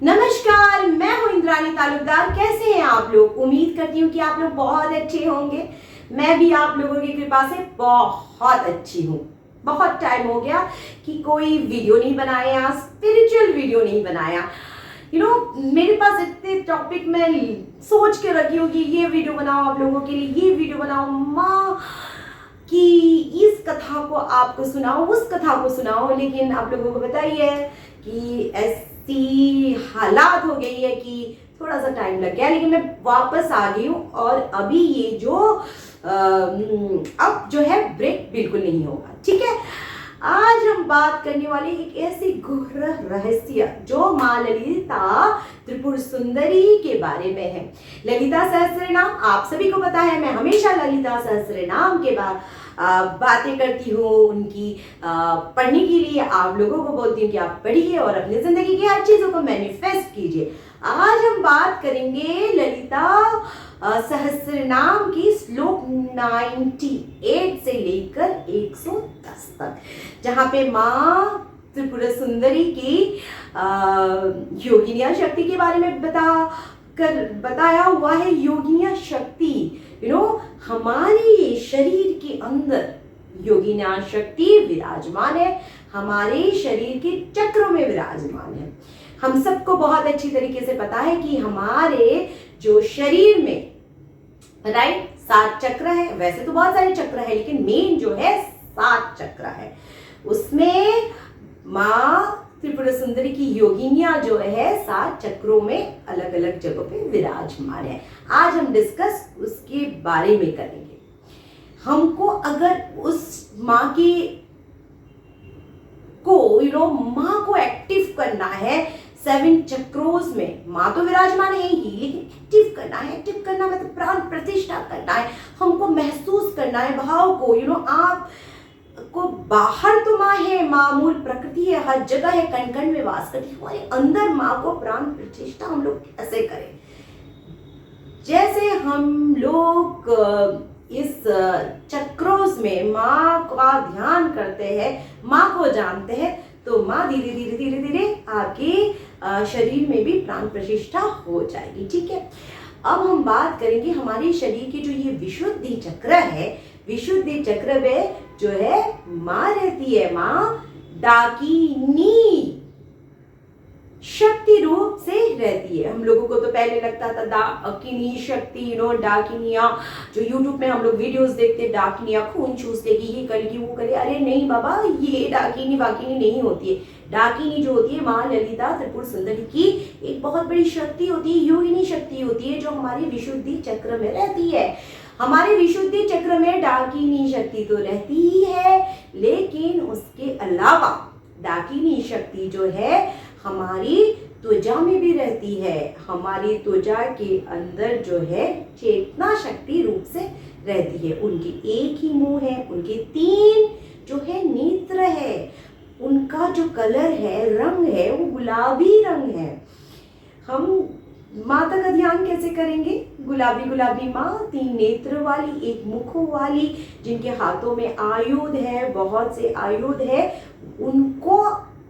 नमस्कार, मैं हूं इंद्रानी तालुकदार। कैसे हैं आप लोग? उम्मीद करती हूँ कि आप लोग बहुत अच्छे होंगे। मैं भी आप लोगों की कृपा से बहुत अच्छी हूँ। बहुत टाइम हो गया कि कोई वीडियो नहीं बनाया, स्पिरिचुअल वीडियो नहीं बनाया। मेरे पास इतने टॉपिक मैं सोच के रखी हूँ कि ये वीडियो बनाओ आप लोगों के लिए, ये वीडियो बनाओ माँ कि इस कथा को आपको सुनाओ, उस कथा को सुनाओ, लेकिन आप लोगों को पता ही है कि ऐसी हालात हो गई है कि थोड़ा सा टाइम लग गया, लेकिन मैं वापस आ गई हूँ। और अभी ये जो अब जो है ब्रेक बिल्कुल नहीं होगा, ठीक है। आज हम बात करने वाले एक ऐसी गहरा रहस्य जो माँ ललिता त्रिपुर सुंदरी के बारे में है। ललिता सहस्त्रनाम आप सभी को पता है, मैं हमेशा ललिता सहस्त्रनाम के बातें करती हूँ, उनकी पढ़ने के लिए आप लोगों को बोलती हूँ कि आप पढ़िए और अपनी जिंदगी की हर चीजों को मैनिफेस्ट कीजिए। आज हम बात करेंगे ललिता सहस्त्रनाम की श्लोक 98 से लेकर 110 तक, जहाँ पे माँ त्रिपुर सुंदरी की योगिनिया शक्ति के बारे में बताया हुआ है। योगिनिया शक्ति हमारे शरीर के अंदर योगिनिया शक्ति विराजमान है, हमारे शरीर के चक्रों में विराजमान है। हम सबको बहुत अच्छी तरीके से पता है कि हमारे जो शरीर में 7 चक्र है। वैसे तो बहुत सारे चक्र है, लेकिन मेन जो है 7 चक्र है। उसमें माँ त्रिपुर सुंदरी की योगिनिया जो है 7 चक्रों में अलग अलग जगहों पे विराजमान है। आज हम डिस्कस उसके बारे में करेंगे। हमको अगर उस माँ की माँ को एक्टिव करना है 7 चक्रों में, माँ तो विराजमान है ही, लेकिन एक्टिव करना है। एक्टिव करना मतलब प्राण प्रतिष्ठा करना है, हमको महसूस करना है भाव को। आप को बाहर तो माँ है, माँ मूल प्रकृति है, हर जगह है, कण कण में वास करती है। हमारे अंदर माँ को प्राण प्रतिष्ठा हम लोग कैसे करें? जैसे हम लोग इस चक्रों में माँ का ध्यान करते हैं, माँ को जानते हैं, तो माँ धीरे धीरे धीरे धीरे आपके शरीर में भी प्राण प्रतिष्ठा हो जाएगी, ठीक है। अब हम बात करेंगे हमारे शरीर की जो ये विशुद्धि चक्र है। विशुद्धि चक्र में जो है माँ रहती है, माँ डाकिनी शक्ति रूप से रहती है। हम लोगों को तो पहले लगता था डाकिनी शक्ति, डाकिनिया जो यूट्यूब में हम लोग वीडियोस देखते, डाकिनिया खून चूस लेगी, ये करेगी, वो करे। अरे नहीं बाबा, ये डाकिनी वाकिनी नहीं होती है। डाकिनी जो होती है माँ ललिता त्रिपुर सुंदरी की एक बहुत बड़ी शक्ति होती है, योगिनी शक्ति होती है, जो हमारी विशुद्धि चक्र में रहती है। हमारे विशुद्धि चक्र में डाकिनी शक्ति तो रहती ही है, लेकिन उसके अलावा डाकिनी शक्ति जो है हमारी त्वचा में भी रहती है। हमारी त्वचा के अंदर जो है चेतना शक्ति रूप से रहती है। उनकी एक ही मुंह है, उनके 3 जो है नेत्र है, उनका जो कलर है, रंग है, वो गुलाबी रंग है। हम माता का ध्यान कैसे करेंगे? गुलाबी गुलाबी माँ, 3 नेत्र वाली, एक मुख वाली, जिनके हाथों में आयुध है, बहुत से आयुध है,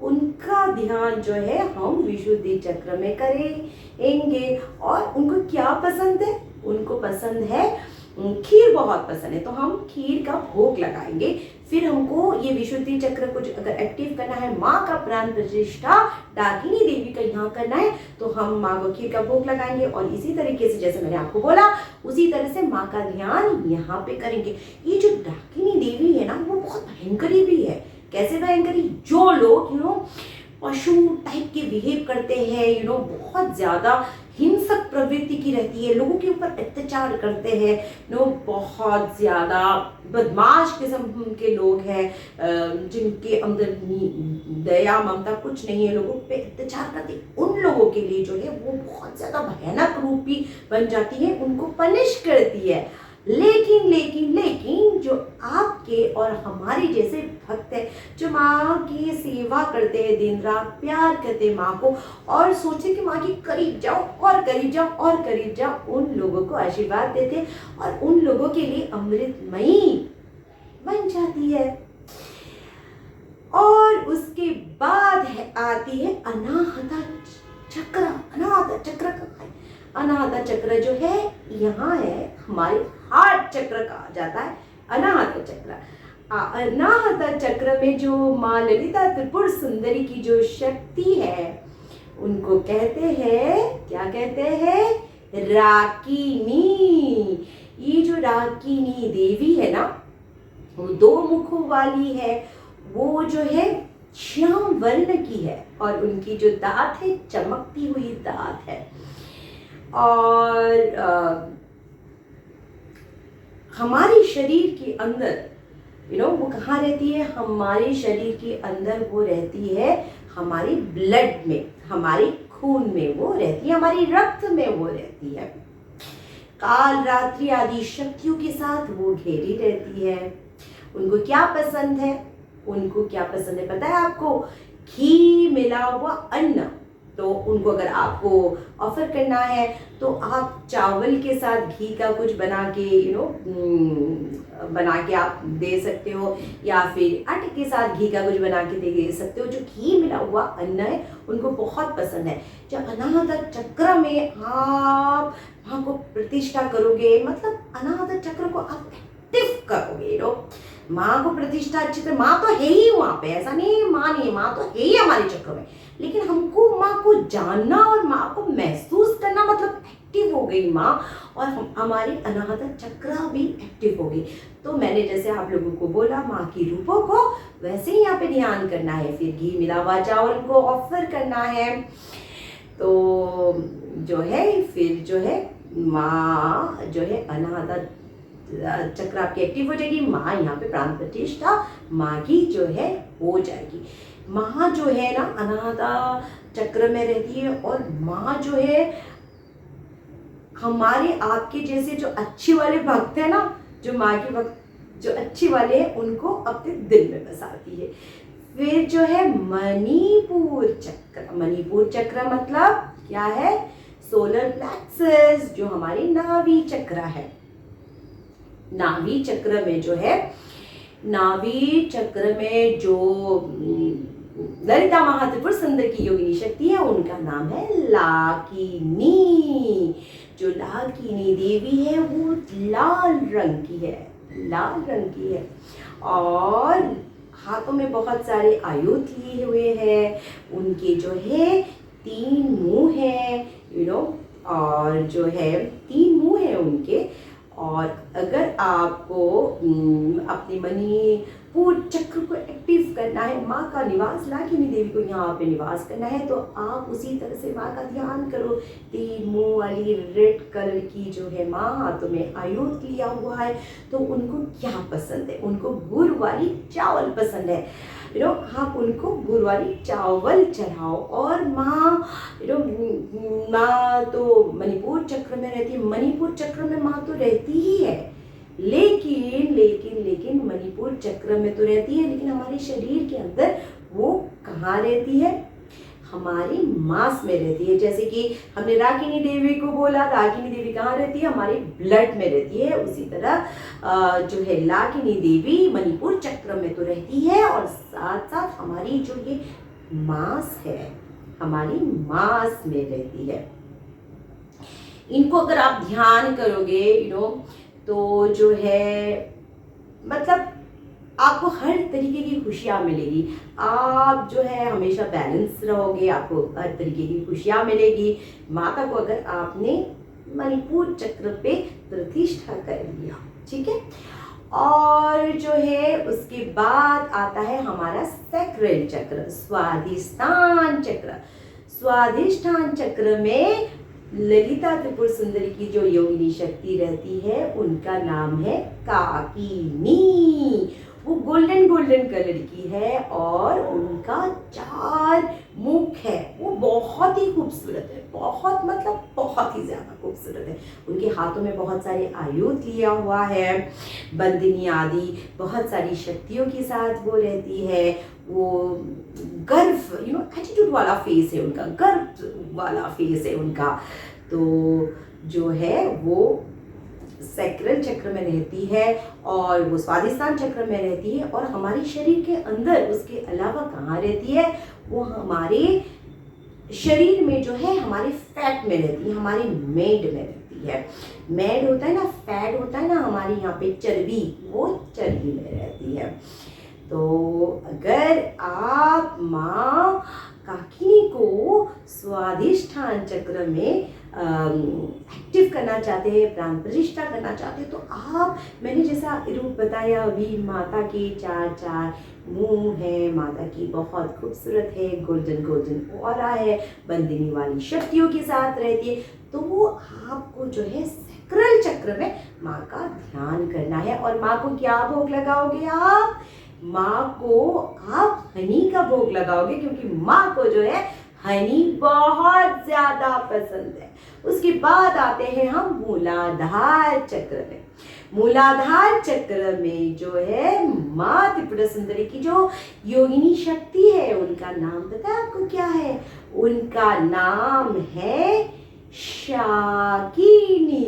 उनका ध्यान जो है हम विशुद्धि चक्र में करेंगे। और उनको क्या पसंद है? उनको पसंद है खीर, बहुत पसंद है, तो हम खीर का भोग लगाएंगे। फिर हमको ये विशुद्धि चक्र को अगर एक्टिव करना है, माँ का प्राण प्रतिष्ठा डाकिनी देवी का यहाँ करना है, तो हम माँ को खीर का भोग लगाएंगे। और इसी तरीके से जैसे मैंने आपको बोला, उसी तरह से माँ का ध्यान यहाँ पे करेंगे। ये जो डाकिनी देवी है ना, वो बहुत भयंकरी भी है। कैसे भयंकरी? जो लोग पशु टाइप के बिहेव करते हैं, बहुत ज्यादा हिंसक प्रवृत्ति की रहती है, लोगों के ऊपर अत्याचार करते हैं, बहुत ज्यादा बदमाश किस्म के लोग हैं, जिनके अंदर दया ममता कुछ नहीं है, लोगों पे अत्याचार करते, उन लोगों के लिए जो है वो बहुत ज्यादा भयानक रूपी बन जाती है, उनको पनिश करती है। लेकिन लेकिन लेकिन जो आपके और हमारे जैसे भक्त हैं, जो माँ की सेवा करते हैं, दिन रात प्यार करते हैं माँ को, और सोचे कि माँ के करीब जाओ और करीब जाओ और करीब जाओ, उन लोगों को आशीर्वाद देते हैं और उन लोगों के लिए अमृतमयी बन जाती है। और उसके बाद आती है अनाहता चक्र, अनाहता चक्र कहाँ है? अनाहता चक्र जो है यहाँ है, हमारे हार्ट चक्र कहा जाता है अनाहता चक्र। अनाहता चक्र में जो माँ ललिता त्रिपुर सुंदरी की जो शक्ति है उनको कहते हैं, क्या कहते हैं? राकिनी। ये जो राकिनी देवी है ना, वो 2 मुखों वाली है, वो जो है श्याम वर्ण की है और उनकी जो दांत है चमकती हुई दांत है। और हमारे शरीर के अंदर वो कहाँ रहती है? हमारे शरीर के अंदर वो रहती है हमारे ब्लड में, हमारे खून में वो रहती है, हमारी रक्त में वो रहती है। काल रात्रि आदि शक्तियों के साथ वो घेरी रहती है। उनको क्या पसंद है? उनको क्या पसंद है पता है आपको? घी मिला हुआ अन्न। तो उनको अगर आपको ऑफर करना है तो आप चावल के साथ घी का कुछ बना के बना के आप दे सकते हो, या फिर आटे के साथ घी का कुछ बना के दे सकते हो। जो घी मिला हुआ अन्न है उनको बहुत पसंद है। जब अनाहता चक्र में आप वहाँ को प्रतिष्ठा करोगे, मतलब अनाहता चक्र को आप एक्टिव करोगे, माँ को प्रतिष्ठा अच्छी तरह, माँ तो है ही वहाँ पे, ऐसा नहीं माँ नहीं है, माँ तो है ही हमारे चक्र में, लेकिन हमको माँ को जानना और माँ को महसूस करना, मतलब एक्टिव हो गई माँ और हमारी अनाहता चक्र भी एक्टिव हो गई। तो मैंने जैसे आप लोगों को बोला माँ की रूपों को, वैसे ही यहाँ पे ध्यान करना है। फिर घी मिला हुआ चावल को ऑफर करना है। तो जो है फिर जो है माँ जो है अनाहता चक्र आपकी एक्टिव हो जाएगी। माँ यहाँ पे प्राण प्रतिष्ठा माँ की जो है हो जाएगी। माँ जो है ना अनाहता चक्र में रहती है और माँ जो है हमारे आपके जैसे जो अच्छे वाले भक्त है ना, जो माँ के भक्त जो अच्छे वाले हैं उनको अपने दिल में बसाती है। फिर जो है मणिपुर चक्र। मणिपुर चक्र मतलब क्या है? सोलर प्लेक्सस, जो हमारी नाभि चक्र है। नाभि चक्र में जो है, नाभि चक्र में जो ललिता महात्रिपुर सुंदर की योगिनी शक्ति है उनका नाम है लाकिनी। जो लाकिनी देवी है वो लाल रंग की है, लाल रंग की है और हाथों में बहुत सारे आयुध लिए हुए हैं। उनके जो है 3 मुंह है, और जो है 3 मुंह है उनके। और अगर आपको अपनी मणिपुर चक्र को एक्टिव करना है, माँ का निवास लाकिनी देवी को यहाँ पे निवास करना है, तो आप उसी तरह से माँ का ध्यान करो। 3 मुंह वाली रेड कलर की जो है माँ हाथों में आयुध लिया हुआ है। तो उनको क्या पसंद है? उनको गुड़ वाली चावल पसंद है। आप उनको गुड़ वाली चावल चढ़ाओ। और माँ माँ तो मणिपुर चक्र में रहती है। मणिपुर चक्र में माँ तो रहती ही है, लेकिन मणिपुर चक्र में तो रहती है, लेकिन हमारे शरीर के अंदर वो कहाँ रहती है? हमारी मांस में रहती है। जैसे कि हमने राकिनी देवी को बोला, राकिनी देवी कहाँ रहती है? हमारे ब्लड में रहती है। उसी तरह जो है लाकिनी देवी मणिपुर चक्र में तो रहती है और साथ साथ हमारी जो ये मांस है, हमारी मांस में रहती है। इनको अगर आप ध्यान करोगे तो जो है मतलब आपको हर तरीके की खुशियाँ मिलेगी। आप जो है हमेशा बैलेंस रहोगे, आपको हर तरीके की खुशियाँ मिलेगी। माता को अगर आपने मणिपुर चक्र पे प्रतिष्ठा कर लिया, ठीक है। और जो है उसके बाद आता है हमारा सैक्रल चक्र, स्वादिष्ठान चक्र। स्वादिष्ठान चक्र में ललिता त्रिपुर सुंदरी की जो योगिनी शक्ति रहती है उनका नाम है काकिनी। वो गोल्डन कलर की है और उनका 4 मुख है। वो बहुत ही खूबसूरत है, बहुत ही ज्यादा खूबसूरत है। उनके हाथों में बहुत सारे आयुध लिया हुआ है, बंदिनी आदि बहुत सारी शक्तियों के साथ वो रहती है। वो गर्व एटीट्यूड वाला फेस है उनका, गर्व वाला फेस है उनका। तो जो है वो सैक्रल चक्र में रहती है और वो स्वादिष्ठान चक्र में रहती है। और हमारे शरीर के अंदर उसके अलावा कहाँ रहती है? वो हमारे शरीर में जो है हमारे फैट में रहती है, हमारी मेड में रहती है। मेड होता है ना, फैट होता है ना हमारी यहाँ पे चर्बी, वो चर्बी में रहती है। तो अगर आप माँ काकिनी को स्वाधिष्ठान चक्र में एक्टिव करना चाहते हैं, प्राण प्रतिष्ठा करना चाहते हैं, तो आप, मैंने जैसा रूप बताया अभी, माता के चार मुंह है, माता की बहुत खूबसूरत है, गोल्डन गोल्डन ऑरा है, बंदिनी वाली शक्तियों के साथ रहती है। तो आपको जो है सैक्रल चक्र में माँ का ध्यान करना है। और माँ को क्या भोग लगाओगे आप? माँ को आप हनी का भोग लगाओगे, क्योंकि माँ को जो है हनी बहुत ज्यादा पसंद है। उसके बाद आते हैं हम मूलाधार चक्र में। मूलाधार चक्र में जो है माँ त्रिपुरा सुंदरी की जो योगिनी शक्ति है, उनका नाम पता है आपको क्या है? उनका नाम है शाकिनी।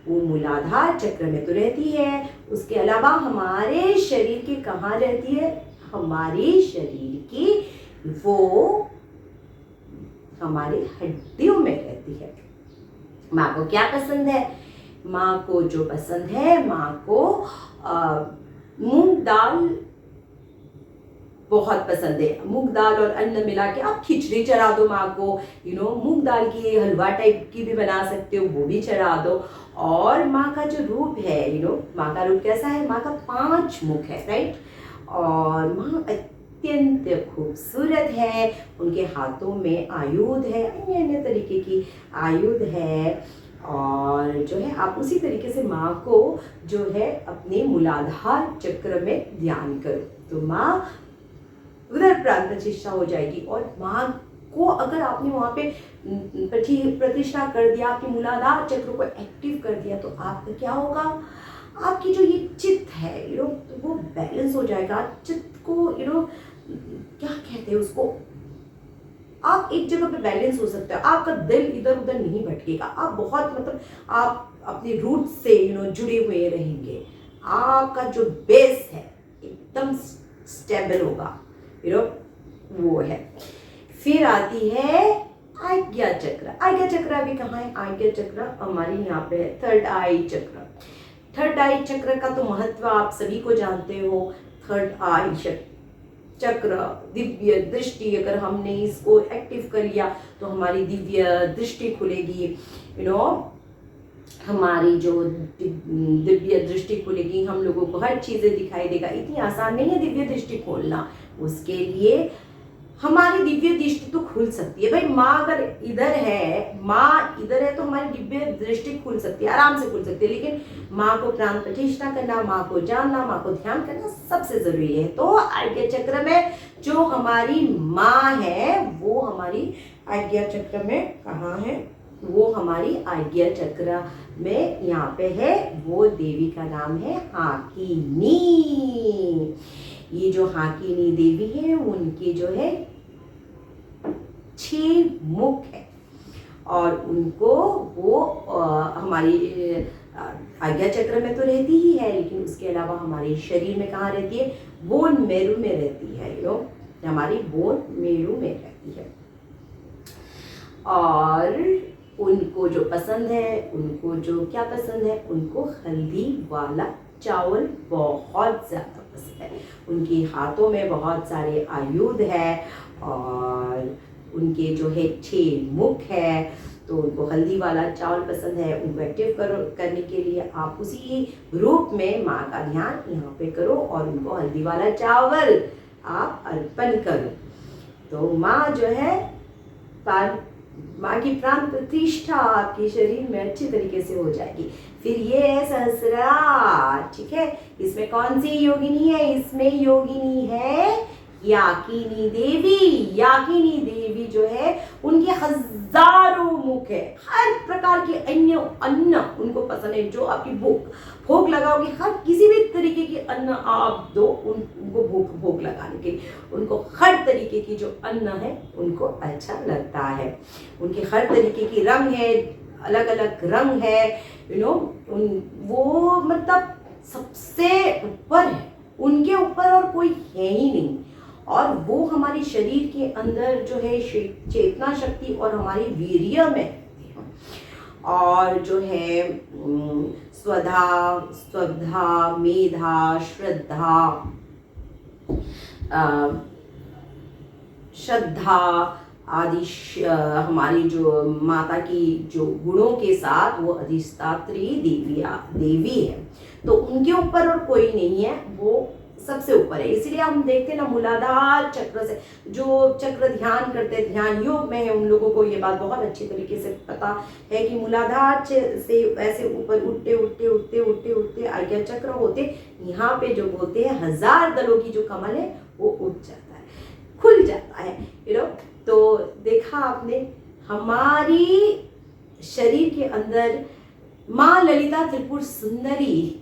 वो मूलाधार चक्र में तो रहती है, उसके अलावा हमारे शरीर के कहाँ रहती है? हमारे शरीर की वो हमारी हड्डियों में रहती है। माँ को क्या पसंद है? माँ को जो पसंद है, माँ को मूंग दाल बहुत पसंद है। मूंग दाल और अन्न मिला के आप खिचड़ी चढ़ा दो माँ को, मूंग दाल की हलवा टाइप की भी बना सकते हो, वो भी चढ़ा दो। और माँ का जो रूप है, माँ का रूप कैसा है? माँ का 5 मुख है, राइट। और माँ अत्यंत खूबसूरत है, उनके हाथों में आयुध है, अन्य अन्य तरीके की आयुध है। और जो है आप उसी तरीके से माँ को जो है अपने मूलाधार चक्र में ध्यान करो, तो माँ उधर प्राण प्रतिष्ठा हो जाएगी। और माँ को अगर आपने वहाँ पे प्रतिष्ठा कर दिया, आपके मूलाधार चक्र को एक्टिव कर दिया, तो आपका क्या होगा? आपकी जो ये चित्त है, वो बैलेंस हो जाएगा। चित्त को क्या कहते हैं उसको, आप एक जगह पे बैलेंस हो सकते हो, आपका दिल इधर उधर नहीं भटकेगा, आप बहुत मतलब आप अपने रूट से जुड़े हुए रहेंगे। आपका जो बेस है एकदम स्टेबल होगा, वो है। फिर आती है आज्ञा चक्र। आज्ञा चक्र अभी कहाँ है? आज्ञा चक्र हमारी यहाँ पे है, थर्ड आई चक्र। थर्ड आई चक्र का तो महत्व आप सभी को जानते हो। थर्ड आई चक्र, दिव्य दृष्टि, अगर हमने इसको एक्टिव कर लिया तो हमारी दिव्य दृष्टि खुलेगी, हमारी जो दिव्य दृष्टि खुलेगी, हम लोगों को हर चीजें दिखाई देगा। इतनी आसान नहीं है दिव्य दृष्टि खोलना, उसके लिए हमारी दिव्य दृष्टि तो खुल सकती है। भाई माँ अगर इधर है, माँ इधर है, तो हमारी दिव्य दृष्टि खुल सकती है, आराम से खुल सकती है। लेकिन माँ को प्राण प्रतिष्ठा करना, माँ को जानना, माँ को ध्यान करना सबसे जरूरी है। तो आज्ञा चक्र में जो हमारी माँ है, वो हमारी आज्ञा चक्र में कहाँ है? वो हमारी आज्ञा चक्र में यहाँ पे है। वो देवी का नाम है हाकिनी। ये जो हाकिनी देवी है, उनके जो है 6 मुख है, और उनको वो हमारी आज्ञा चक्र में तो रहती ही है, लेकिन उसके अलावा हमारे शरीर में कहाँ रहती है? बोन मेरु में रहती है, हमारी बोन मेरु में रहती है। और उनको जो पसंद है, उनको जो क्या पसंद है? उनको हल्दी वाला चावल बहुत ज़्यादा पसंद है। उनके हाथों में बहुत सारे आयुध है, और उनके जो है 6 मुख है, तो उनको हल्दी वाला चावल पसंद है। उनको एक्टिव करने के लिए आप उसी रूप में माँ का ध्यान यहाँ पे करो, और उनको हल्दी वाला चावल आप अर्पण करो। तो माँ जो है, माँ की प्राण प्रतिष्ठा आपके शरीर में अच्छी तरीके से हो जाएगी। फिर ये है सहस्रार, ठीक है। इसमें कौन सी योगिनी है? इसमें योगिनी है याकिनी देवी। याकिनी देवी जो है, उनके हजारों मुख है, हर प्रकार के अन्य अन्न उनको पसंद है। जो आपकी भोग लगाओगे, हर किसी भी तरीके की अन्न आप दो उनको भोग लगाने के, उनको हर तरीके की जो अन्न है उनको अच्छा लगता है। उनके हर तरीके की रंग है, अलग अलग रंग है, वो मतलब सबसे ऊपर है, उनके ऊपर और कोई है ही नहीं। और वो हमारे शरीर के अंदर जो है चेतना शक्ति और हमारी वीर्य में, और जो है स्वधा, स्वधा, मेधा, श्रद्धा, श्रद्धा आदि हमारी जो माता की जो गुणों के साथ वो अधिष्ठात्री देवी है। तो उनके ऊपर और कोई नहीं है, वो सबसे ऊपर है। इसलिए हम देखते हैं ना, मूलाधार चक्र से जो चक्र ध्यान करते हैं, ध्यान योग में है, उन लोगों को ये बात बहुत अच्छी तरीके से पता है कि मूलाधार से ऐसे ऊपर उठते उठते उठते उठते उठते आज्ञा चक्र होते, यहाँ पे जो बोलते हैं 1000 दलों की जो कमल है वो उठ जाता है, खुल जाता है, तो देखा आपने, हमारी शरीर के अंदर माँ ललिता त्रिपुर सुंदरी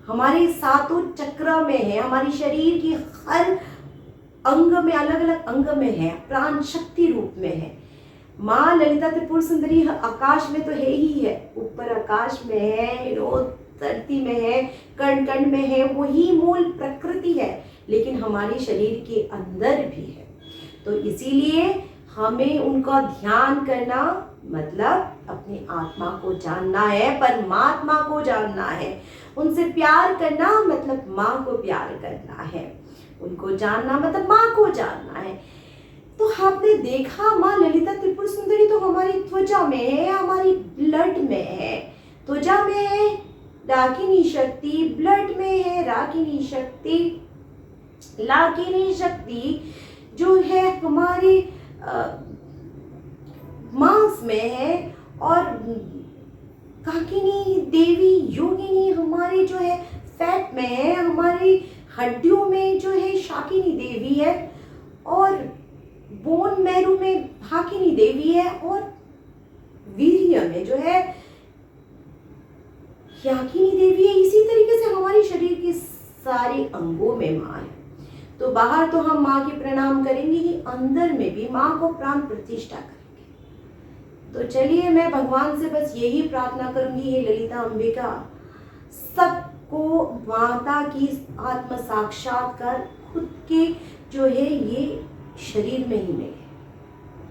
हमारे सातों चक्र में है, हमारी शरीर की हर अंग में, अलग अलग अंग में है, प्राण शक्ति रूप में है। माँ ललिता त्रिपुर सुंदरी आकाश में तो है ही है, ऊपर आकाश में है, धरती में है, कण कण में है, वही मूल प्रकृति है, लेकिन हमारे शरीर के अंदर भी है। तो इसीलिए हमें उनका ध्यान करना मतलब अपनी आत्मा को जानना है, परमात्मा को जानना है। उनसे प्यार करना मतलब माँ को प्यार करना है, उनको जानना मतलब माँ को जानना है। तो आपने देखा माँ ललिता त्रिपुर सुंदरी तो हमारी त्वचा में है, हमारी ब्लड में है, त्वचा में है डाकिनी शक्ति, ब्लड में है रागिनी शक्ति, लाकिनी शक्ति जो है हमारे मांस में है, और काकिनी देवी योगिनी हमारी जो है फैट में है, हमारी हड्डियों में जो है शाकिनी देवी है, और बोन मैरू में भाकिनी देवी है, और वीर्य में जो है याकिनी देवी है। इसी तरीके से हमारे शरीर के सारे अंगों में माँ है। तो बाहर तो हम माँ के प्रणाम करेंगे ही, अंदर में भी माँ को प्राण प्रतिष्ठा करेंगे। तो चलिए मैं भगवान से बस यही प्रार्थना करूंगी, हे ललिता अंबिका, सबको माता की आत्म साक्षात्कार खुद के जो है ये शरीर में ही मिले,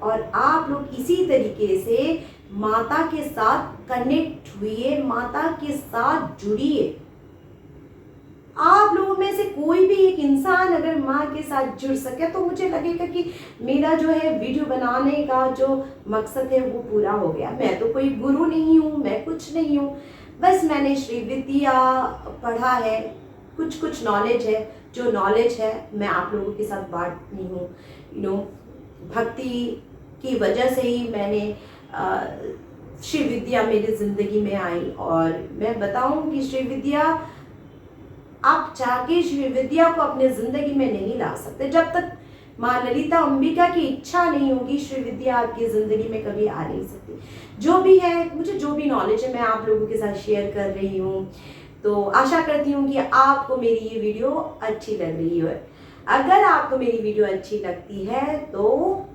और आप लोग इसी तरीके से माता के साथ कनेक्ट हुए, माता के साथ जुड़िए। आप लोगों में से कोई भी एक इंसान अगर माँ के साथ जुड़ सके तो मुझे लगेगा कि मेरा जो है वीडियो बनाने का जो मकसद है वो पूरा हो गया। मैं तो कोई गुरु नहीं हूँ, मैं कुछ नहीं हूँ, बस मैंने श्री विद्या पढ़ा है, कुछ नॉलेज है, जो नॉलेज है मैं आप लोगों के साथ बांटती हूँ। भक्ति की वजह से ही मैंने श्री विद्या मेरी जिंदगी में आई, और मैं बताऊं कि श्री विद्या आप चाहे श्री विद्या को अपने जिंदगी में नहीं ला सकते। जब तक माँ ललिता अंबिका की इच्छा नहीं होगी, श्री विद्या आपकी जिंदगी में कभी आ नहीं सकती। जो भी है, मुझे जो भी नॉलेज है मैं आप लोगों के साथ शेयर कर रही हूँ। तो आशा करती हूँ कि आपको मेरी ये वीडियो अच्छी लग रही हो। अगर आपको मेरी वीडियो अच्छी लगती है तो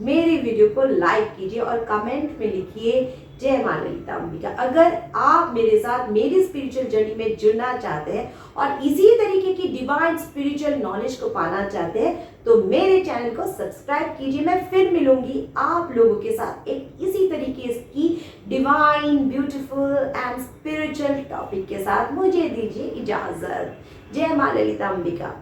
मेरी वीडियो को लाइक कीजिए और कमेंट में लिखिए जय माँ ललिता अंबिका। अगर आप मेरे साथ मेरी स्पिरिचुअल जर्नी में जुड़ना चाहते हैं और इसी तरीके की डिवाइन स्पिरिचुअल नॉलेज को पाना चाहते हैं तो मेरे चैनल को सब्सक्राइब कीजिए। मैं फिर मिलूंगी आप लोगों के साथ एक इसी तरीके की divine, beautiful and spiritual topic के साथ। मुझे दीजिए इजाजत। जय माँ ललिता अंबिका।